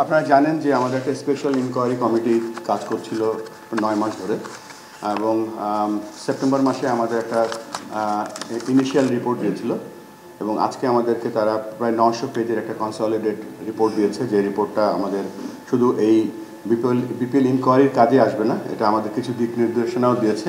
আপনারা জানেন যে আমাদের একটা স্পেশাল ইনকোয়ারি কমিটি কাজ করছিল 9 মাস ধরে এবং সেপ্টেম্বর মাসে আমাদের একটা ইনিশিয়াল রিপোর্ট দিয়েছিল এবং আজকে আমাদেরকে তারা প্রায় 900 পেজের একটা কনসলিডেট রিপোর্ট দিয়েছে, যে রিপোর্টটা আমাদের শুধু এই বিপিএল ইনকোয়ারির কাজে আসবে না, এটা আমাদের কিছু দিক নির্দেশনাও দিয়েছে।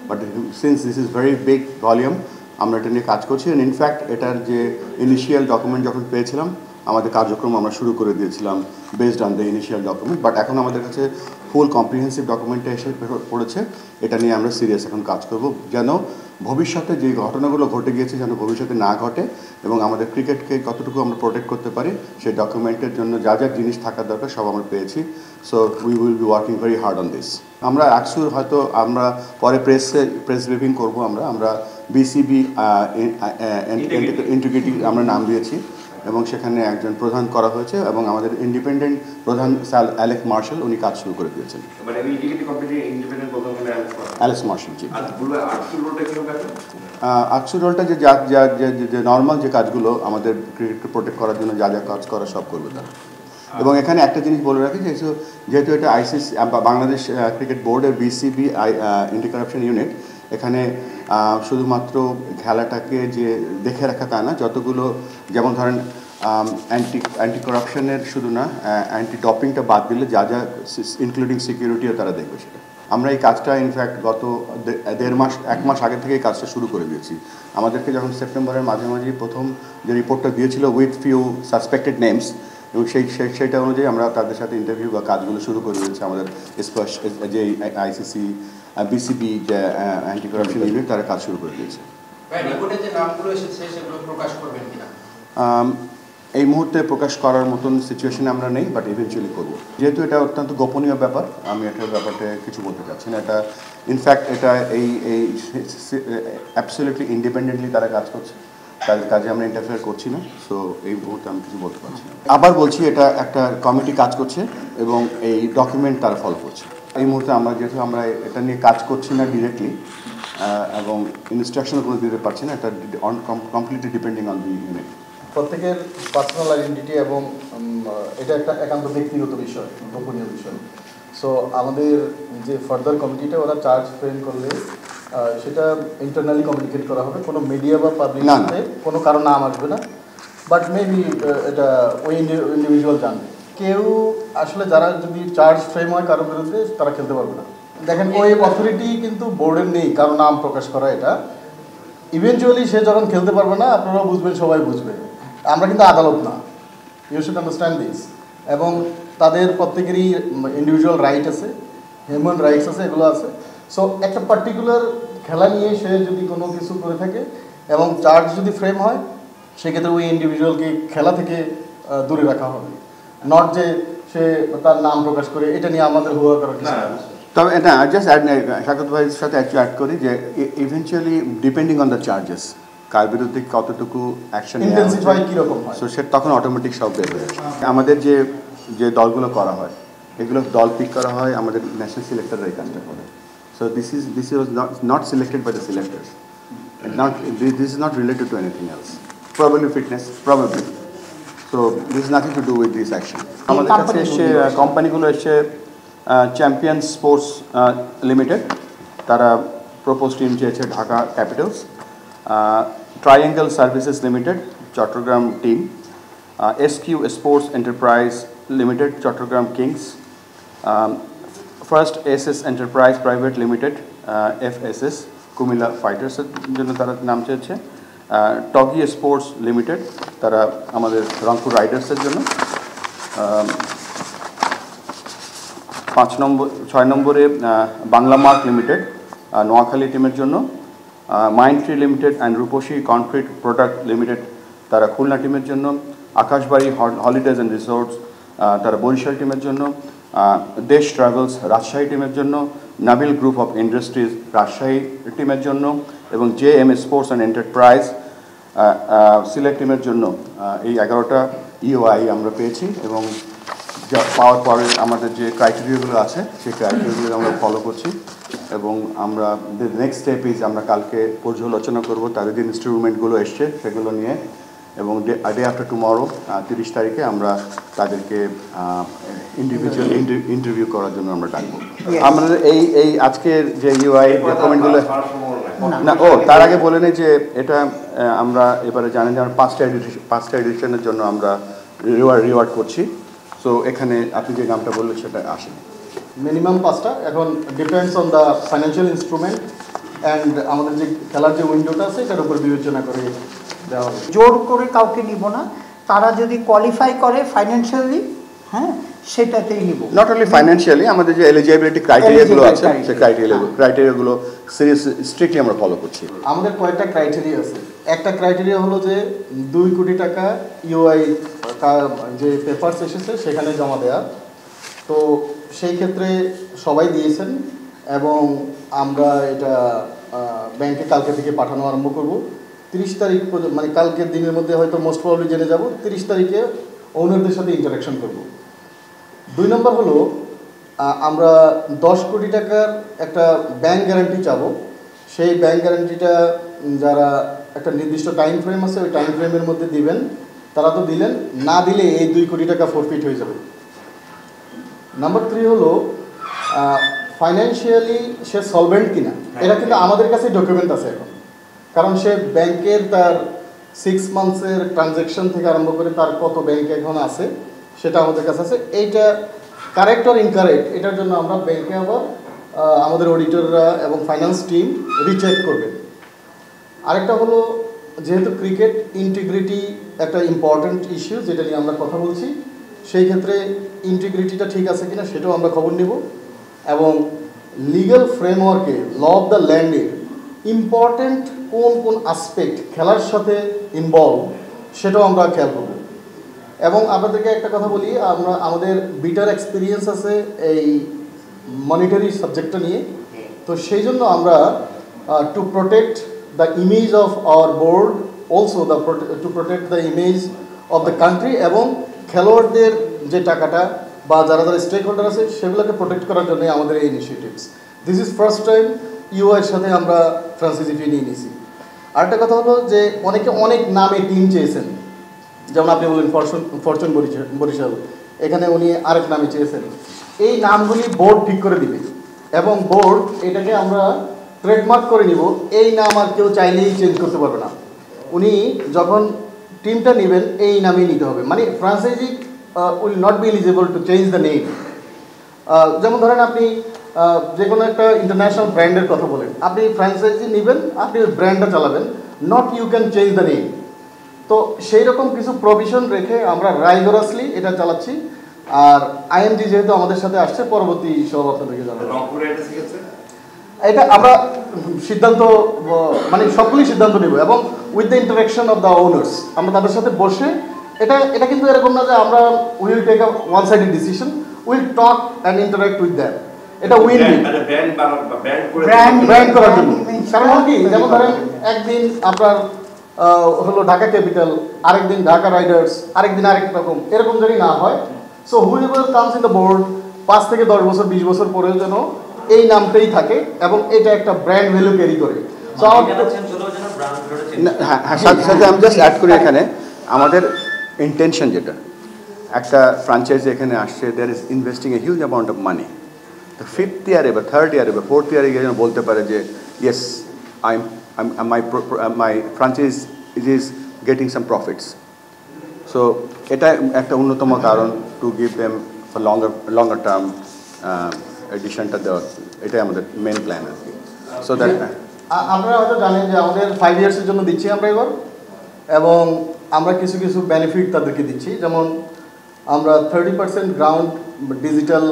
But since this is very big volume, আমরা এটা নিয়ে কাজ করছি। অ্যান্ড ইনফ্যাক্ট এটার যে ইনিশিয়াল ডকুমেন্ট যখন পেয়েছিলাম, আমাদের কার্যক্রম আমরা শুরু করে দিয়েছিলাম based on the initial document. But এখন আমাদের কাছে ফুল কম্প্রিহেন্সিভ ডকুমেন্টটা এসে পড়েছে, এটা নিয়ে আমরা সিরিয়াস এখন কাজ করব, যেন ভবিষ্যতে যে ঘটনাগুলো ঘটে গিয়েছে যেন ভবিষ্যতে না ঘটে এবং আমাদের ক্রিকেটকে কতটুকু আমরা প্রোটেক্ট করতে পারি সেই ডকুমেন্টের জন্য যা যা জিনিস থাকার দরকার সব আমরা পেয়েছি। So we will be working very hard on this. আমরা আকসুর হয়তো আমরা পরে প্রেস ব্রিফিং করবো। আমরা বিসিবি ইন্টিগ্রিটি আমরা নাম দিয়েছি এবং সেখানে একজন প্রধান করা হয়েছে এবং আমাদের ইন্ডিপেন্ডেন্ট প্রধান স্যার অ্যালেক্স মার্শাল, উনি কাজ শুরু করে দিয়েছেন। অ্যালেক্স মার্শাল, জি। আকসুর রোলটা যে নর্মাল যে কাজগুলো আমাদের ক্রিকেটকে প্রোটেক্ট করার জন্য যা যা কাজ করা সব করবে তারা। এবং এখানে একটা জিনিস বলে রাখি, যেহেতু এটা আইসিসি বাংলাদেশ ক্রিকেট বোর্ডের বিসিবি অ্যান্টি কারাপশন ইউনিট, এখানে শুধুমাত্র খেলাটাকে যে দেখে রাখা তা না, যতগুলো যেমন ধরেন অ্যান্টি করাপশনের শুধু না, অ্যান্টি ডপিংটা বাদ দিলে যা যা ইনক্লুডিং সিকিউরিটিও তারা দেখবে সেটা। আমরা এই কাজটা ইনফ্যাক্ট গত 1 মাস আগে থেকে এই কাজটা শুরু করে দিয়েছি। আমাদেরকে যখন সেপ্টেম্বরের মাঝামাঝি প্রথম যে রিপোর্টটা দিয়েছিল উইথ ফিউ সাসপেক্টেড নেমস, এবং সেইটা অনুযায়ী আমরা তাদের সাথে ইন্টারভিউ বা কাজগুলো শুরু করে দিয়েছি। আমাদের যে আইসিসি বিসিবি যে অ্যান্টি কারাপশন ইউনিট তারা কাজ শুরু করে দিয়েছে। এই মুহূর্তে প্রকাশ করার মতন সিচুয়েশনে আমরা নেই, বাট ইভেনচুয়ালি করবো। যেহেতু এটা অত্যন্ত গোপনীয় ব্যাপার, আমি এটার ব্যাপারটা কিছু বলতে চাচ্ছি না। এটা ইনফ্যাক্ট এটা এই অ্যাবসলিউটলি ইন্ডিপেন্ডেন্টলি তারা কাজ করছে, তাদের কাজে আমরা ইন্টারফেয়ার করছি না। সো এই মুহূর্তে আমি কিছু বলতে পারছি না। আবার বলছি, এটা একটা কমিটি কাজ করছে এবং এই ডকুমেন্ট তারা ফলো করছে। এই মুহূর্তে যেহেতু আমরা এটা নিয়ে কাজ করছি না ডিরেক্টলি এবং ইনস্ট্রাকশনও কোনো দিতে পারছি না, এটা completely depending on the unit. প্রত্যেকের পার্সোনাল আইডেন্টিটি এবং এটা একটা একান্ত ব্যক্তিগত বিষয়, গোপনীয় বিষয়। সো আমাদের যে ফার্দার কমিটিটা ওরা চার্জ ফ্রেম করলে সেটা ইন্টারনালি কমিউনিকেট করা হবে, কোনো মিডিয়া বা পাবলিকতে কোনো কারো নাম আসবে না। বাট মেবি এটা ওই ইন্ডিভিজুয়াল জানবে। কেউ আসলে যারা যদি চার্জ ফ্রেম হয় কারোর বিরুদ্ধে, তারা খেলতে পারবে না। দেখেন, ওই অথরিটি কিন্তু বোর্ডের নেই কারো নাম প্রকাশ করা। এটা ইভেনচুয়ালি সে যখন খেলতে পারবে না, আপনারাও বুঝবেন, সবাই বুঝবে। আমরা কিন্তু আদালত না, ইউ শুড আন্ডারস্ট্যান্ড দিস। এবং তাদের প্রত্যেকেরই ইন্ডিভিজুয়াল রাইট আছে, হিউম্যান রাইটস আছে, এগুলো আছে। সো একটা পার্টিকুলার খেলা নিয়ে সে যদি কোনো কিছু করে থাকে এবং চার্জ যদি ফ্রেম হয়, সেক্ষেত্রে ওই ইন্ডিভিজুয়ালকে খেলা থেকে দূরে রাখা হবে, নট যে সে তার নাম প্রকাশ করে। এটা নিয়ে আমাদের হুয়া করার কিছু না। তবে এটা জাস্ট শাকাত ভাইয়ের সাথে একটু অ্যাড করি যে eventually depending on the charges, কার বিরুদ্ধে কতটুকু অ্যাকশন ইন্টেন্সিফাই কীরকম হয়, সো সেটা তখন অটোমেটিক সব বের হয়ে যায়। আমাদের যে দলগুলো করা হয়, এগুলো দল পিক করা হয়, আমাদের ন্যাশনাল সিলেক্টররা এই কাজটা করে। So this was not selected by the selectors, this is not related to anything else, probably fitness, probably. So this is nothing to do with this action. আমাদের কাছে এসে কোম্পানিগুলো এসে চ্যাম্পিয়ন স্পোর্টস লিমিটেড, তারা propose team চেয়েছে Dhaka capitals, triangle services limited Chattogram team, SQ sports enterprise limited Chattogram kings, first SS enterprise private limited FSS Comilla ফাইটার্সের জন্য তারা নাম চেয়েছে, টগি স্পোর্টস লিমিটেড তারা আমাদের রংপুর রাইডার্সের জন্য, 6 নম্বরে বাংলা মার্ক লিমিটেড নোয়াখালী টিমের জন্য, mindtree limited and Rupshi concrete product limited তারা খুলনা টিমের জন্য, আকাশবাড়ি হলিডেজ অ্যান্ড রিসোর্টস তারা বরিশাল টিমের জন্য, দেশ ট্রাভেলস রাজশাহী টিমের জন্য, Nabil group of industries Rajshahi টিমের জন্য এবং JM sports and enterprise Sylhet টিমের জন্য এই 11টা EOI আমরা পেয়েছি। এবং পাওয়ার পরে আমাদের যে ক্রাইটেরিয়াগুলো আছে সেই ক্রাইটেরিয়াগুলো আমরা ফলো করছি এবং আমরা নেক্সট স্টেপ ইজ আমরা কালকে পর্যালোচনা করব তাদের যে ইনস্ট্রুমেন্টগুলো এসছে সেগুলো নিয়ে এবং ডে আফটার টুমরো 30 তারিখে আমরা তাদেরকে ইন্ডিভিজুয়াল ইন্টারভিউ করার জন্য আমরা ডাকবো। আমাদের এই আজকের যে ইউআই রেকমেন্ডগুলো না তার আগে বলে নেই যে এটা আমরা এবারে জানেন যে আমরা 5টা এডিশনের জন্য আমরা রিওয়ার্ড করছি। সো এখানে আপনি যে নামটা বললেন সেটা আসেনি, মিনিমাম 5টা, এখন depends on the financial instrument and আমাদের যে খেলার যে উইন্ডোটা আছে এটার উপর বিবেচনা করে দেওয়া হবে। জোর করে কাউকে নিব না, তারা যদি কোয়ালিফাই করে ফাইন্যান্সিয়ালি, হ্যাঁ সেটাতেই নিব। নট অনলি ফাইন্যান্সিয়ালি, আমাদের যে এলিজিবিলিটি ক্রাইটেরিয়াগুলো আছে সেই ক্রাইটেরিয়াগুলো স্ট্রিক্টলি আমরা ফলো করছি। আমাদের কয়েকটা ক্রাইটেরিয়া আছে। একটা ক্রাইটেরিয়া হলো যে 2 কোটি টাকা ইউআই যে পেপারস এসেছে সেখানে জমা দেওয়া। তো সেই ক্ষেত্রে সবাই দিয়েছেন এবং আমরা এটা ব্যাংকে কালকে থেকে পাঠানো আরম্ভ করব। 30 তারিখ পর্যন্ত, মানে কালকের দিনের মধ্যে হয়তো মোস্ট প্রবাবলি জেনে যাব। 30 তারিখে ওনারদের সাথে ইন্টারাকশন করব। 2 নম্বর হলো আমরা 10 কোটি টাকার একটা ব্যাংক গ্যারান্টি চাবো। সেই ব্যাংক গ্যারান্টিটা যারা একটা নির্দিষ্ট টাইম ফ্রেম আছে ওই টাইম ফ্রেমের মধ্যে দিবেন, তারা তো দিলেন, না দিলে এই 2 কোটি টাকা ফরফিট হয়ে যাবে। নাম্বার 3 হলো ফাইন্যান্সিয়ালি সে সলভেন্ট কিনা, এটা কিন্তু আমাদের কাছে ডকুমেন্ট আছে এখন, কারণ সে ব্যাংকের তার 6 মান্থসের ট্রানজ্যাকশন থেকে আরম্ভ করে তার কত ব্যাংকে এখন আছে সেটা আমাদের কাছে আছে। এইটা কারেক্ট অর ইনকারেক্ট এটার জন্য আমরা ব্যাংকে আবার আমাদের অডিটররা এবং ফাইন্যান্স টিম রিচেক করবে। আরেকটা হলো যেহেতু ক্রিকেট ইন্টিগ্রিটি একটা ইম্পর্ট্যান্ট ইস্যু যেটা নিয়ে আমরা কথা বলছি, সেই ক্ষেত্রে ইন্টিগ্রিটিটা ঠিক আছে কিনা সেটাও আমরা খবর নেব এবং লিগ্যাল ফ্রেমওয়ার্কে ল অফ দ্য ল্যান্ডের ইম্পর্ট্যান্ট কোন কোন আসপেক্ট খেলার সাথে ইনভলভ সেটাও আমরা খেয়াল করব। এবং আপনাদেরকে একটা কথা বলি, আমরা আমাদের বিটার এক্সপিরিয়েন্স আছে এই মনিটারি সাবজেক্টটা নিয়ে। তো সেই জন্য আমরা to protect the image of our board, also to protect the image of the country এবং খেলোয়াড়দের যে টাকাটা বা যারা যারা স্টেক হোল্ডার আছে সেগুলোকে প্রোটেক্ট করার জন্যই আমাদের এই initiatives. This is first time ইউআইয়ের সাথে আমরা ফ্রান্সিসি নিয়ে নিয়েছি। আরেকটা কথা হলো যে অনেকে অনেক নামে টিম চেয়েছেন, যেমন আপনি বললেন ফরচুন বরিশাল, এখানে উনি আরেক নামে চেয়েছেন। এই নামগুলি বোর্ড ঠিক করে দিবে এবং বোর্ড এটাকে আমরা ট্রেডমার্ক করে নিব। এই নাম আর কেউ চাইলেই চেঞ্জ করতে পারবে না। উনি যখন টিমটা নেবেন এই নামেই নিতে হবে, মানে franchise will not be eligible to change the name. যেমন ধরেন আপনি যে কোনো একটা ইন্টারন্যাশনাল ব্র্যান্ডের কথা বলেন, আপনি ফ্র্যাঞ্চাইজি নেবেন, আপনি ওই ব্র্যান্ডটা চালাবেন, not you can change the name. তো সেই রকম কিছু প্রভিশন রেখে আমরা রাইগরাসলি এটা চালাচ্ছি। আর আইএমজি যেহেতু আমাদের সাথে আসছে, পরবর্তী সব আপনাদেরকে জানাবো। এটা আমরা সিদ্ধান্ত, মানে সবগুলি সিদ্ধান্ত নেব এবং with the interaction of the owners, আমরা তাদের সাথে বসে এটা কিন্তু এরকম না যে আমরা will take a one sided decision, will talk and interact with them. এটা উইন ব্র্যান্ড করার জন্য। কারণ হল কি, যেমন ধরেন একদিন আপনার হলো ঢাকা ক্যাপিটাল, আরেকদিন ঢাকা রাইডার্স, আরেকদিন আরেক রকম, এরকম যদি না হয়। So whoever comes in the board 5 থেকে 10 বছর 20 বছর পরেও যেন এই নামটাই থাকে এবং এটা একটা ব্র্যান্ড ভ্যালু ক্যারি করে। সো সাথে আমি জাস্ট অ্যাড করি এখানে আমাদের ইন্টেনশন যেটা, একটা ফ্র্যাঞ্চাইজি এখানে আসছে, there is investing a huge amount of money. তো 5th ইয়ারে বা 3rd ইয়ারে বা 4th ইয়ারে গিয়ে যেন বলতে পারে যে yes my franchise is getting some profits. So এটা একটা অন্যতম কারণ to give them for longer term এডিশনটা দেওয়ার, এটাই আমাদের মেন প্ল্যান আর কি। সো দ্যাট আপনারা হয়তো জানেন যে আমাদের 5 ইয়ার্সের জন্য দিচ্ছি আমরা এবার, এবং আমরা কিছু কিছু বেনিফিট তাদেরকে দিচ্ছি। যেমন আমরা 30% গ্রাউন্ড ডিজিটাল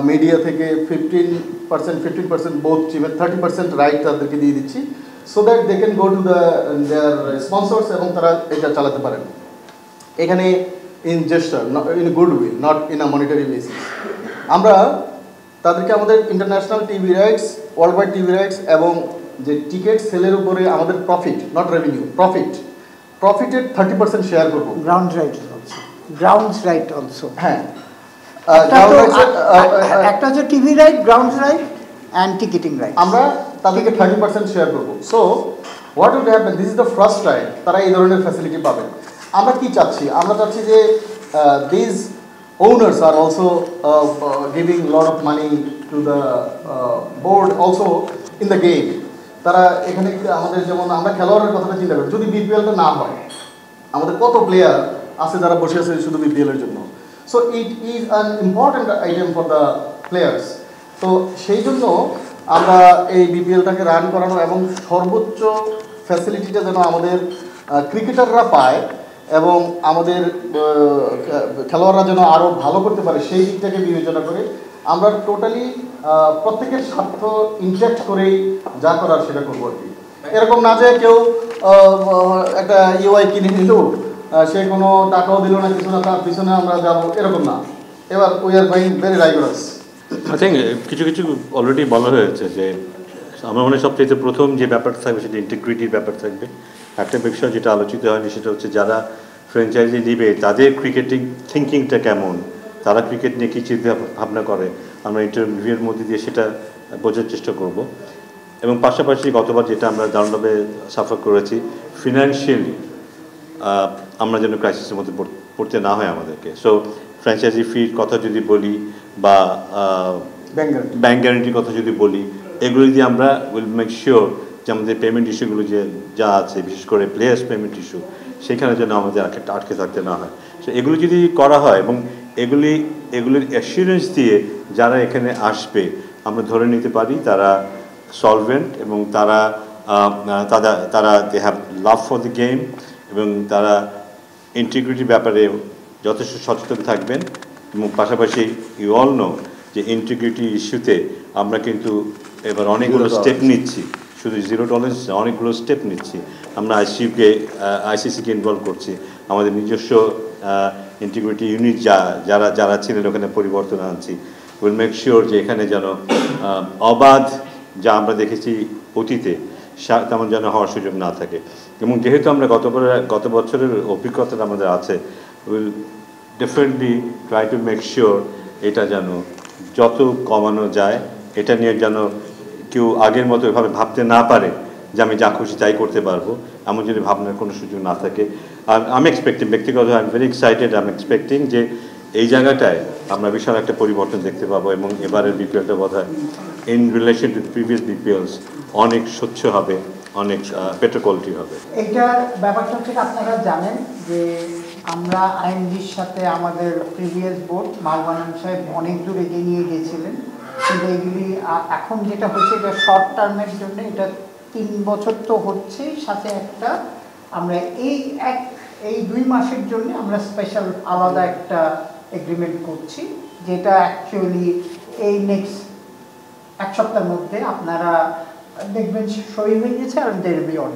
মিডিয়া থেকে 15% বোথ টিমের 30% রাইট তাদেরকে দিয়ে দিচ্ছি, so that they can go to their sponsors এবং তারা এটা চালাতে পারেন এখানে in gesture, in goodwill, not in a monetary basis. আমরা তাদেরকে আমাদের international TV rights, world wide TV rights এবং যে টিকিট সেলের উপরে আমাদের প্রফিট, নট রেভিনিউ, প্রফিটের 30% শেয়ার করবো। Ground right also. হ্যাঁ, একটা হচ্ছে TV right, ground right and ticketing right. আমরা তাদেরকে 30% শেয়ার করবো। So what will happen, this is the first time তারা এই ধরনের ফ্যাসিলিটি পাবেন। আমরা কি চাচ্ছি? আমরা চাচ্ছি যে these owners are also giving lot of money to the board also in the game. তারা এখানে আমাদের যেমন আমরা খেলোয়াড়ের কথাটা চিন্তা করি, যদি বিপিএলটা না হয় আমাদের কত প্লেয়ার আছে যারা বসে আছে শুধু বিপিএল এর জন্য। So it is an important item for the players. তো সেই জন্য আমরা এই বিপিএলটাকে রান করানো এবং সর্বোচ্চ ফ্যাসিলিটিটা যেন আমাদের ক্রিকেটাররা পায় এবং আমাদের খেলোয়াড়রা যেন আরও ভালো করতে পারে সেই দিকটাকে বিবেচনা করে আমরা টোটালি প্রত্যেকের স্বার্থ ইনট্যাক্ট করেই যা করার সেটা করবো আর কি। এরকম না যে কেউ একটা ইউআই কিনে নিল, সে কোনো টাকাও দিল না কিছু না, তার পিছনে আমরা যাবো, এরকম না। এবার we are going very rigorous. I think কিছু কিছু অলরেডি বলা হয়েছে যে আমার মনে হয় সবচেয়ে প্রথম যে ব্যাপারটা থাকবে সেটা ইন্টিগ্রিটির ব্যাপার থাকবে। একটা বিষয় যেটা আলোচিত হয়নি সেটা হচ্ছে যারা ফ্র্যাঞ্চাইজি দিবে তাদের ক্রিকেটিং থিঙ্কিংটা কেমন, তারা ক্রিকেট নিয়ে কী চিন্তা ভাবনা করে, আমরা ইন্টারভিউয়ের মধ্যে দিয়ে সেটা বোঝার চেষ্টা করব। এবং পাশাপাশি গতবার যেটা আমরা দারুণভাবে সাফার করেছি, ফিনান্সিয়ালি আমরা যেন ক্রাইসিসের মধ্যে পড়তে না হয় আমাদেরকে। সো ফ্র্যাঞ্চাইজি ফির কথা যদি বলি বা ব্যাংক গ্যারান্টির কথা যদি বলি, এগুলো যদি আমরা উইল মেক শিওর যে আমাদের পেমেন্ট ইস্যুগুলো যে যা আছে, বিশেষ করে প্লেয়ার্স পেমেন্ট ইস্যু, সেখানে যেন আমাদের আটকে থাকতে না হয়। সো এগুলো যদি করা হয় এবং এগুলির অ্যাসিওরেন্স দিয়ে যারা এখানে আসবে আমরা ধরে নিতে পারি তারা সলভেন্ট এবং তারা they have love for the game এবং তারা ইন্টিগ্রিটির ব্যাপারে যথেষ্ট সচেতন থাকবেন। এবং পাশাপাশি ইউ অল নো যে ইন্টিগ্রিটি ইস্যুতে আমরা কিন্তু এবার অনেকগুলো স্টেপ নিচ্ছি, শুধু $0 অনেকগুলো স্টেপ নিচ্ছি। আমরা আইসিসিকে ইনভলভ করছি, আমাদের নিজস্ব ইন্টিগ্রিটি ইউনিট যারা ছিলেন ওখানে পরিবর্তন আনছি। উইল মেক শিওর যে এখানে যেন অবাধ যা আমরা দেখেছি অতীতে তেমন যেন হওয়ার সুযোগ না থাকে। এবং যেহেতু আমরা গত বছরের অভিজ্ঞতা আমাদের আছে, will definitely try to make sure এটা যেন যত কমানো যায়, এটা নিয়ে যেন কেউ আগের মতো এভাবে ভাবতে না পারে যে আমি যা খুশি তাই করতে পারবো, এমন যদি ভাবনার কোনো সুযোগ না থাকে। আর আমি এক্সপেক্টিং, ব্যক্তিগত I am very excited, I am expecting যে এই জায়গাটায় আমরা বিশাল একটা পরিবর্তন দেখতে পাবো এবং এবারের বিপিএলটা বোধহয় ইন রিলেশন টু প্রিভিয়াস বিপিএলস অনেক স্বচ্ছ হবে, অনেক বেটার কোয়ালিটি হবে। এইটার ব্যাপারটা হচ্ছে আপনারা জানেন যে আমরা আইনজির সাথে আমাদের প্রিভিয়াস বোর্ড মাহবুবান সাহেব অনেক দূর এগিয়ে নিয়ে গিয়েছিলেন, কিন্তু এগুলি এখন যেটা হচ্ছে এটা শর্ট টার্মের জন্য, এটা 3 বছর তো হচ্ছেই, সাথে একটা আমরা এই 2 মাসের জন্য আমরা স্পেশাল আলাদা একটা এগ্রিমেন্ট করছি, যেটা অ্যাকচুয়ালি এই নেক্সট 1 সপ্তাহের মধ্যে আপনারা দেখবেন সই হয়ে গেছে আর দের বি অন।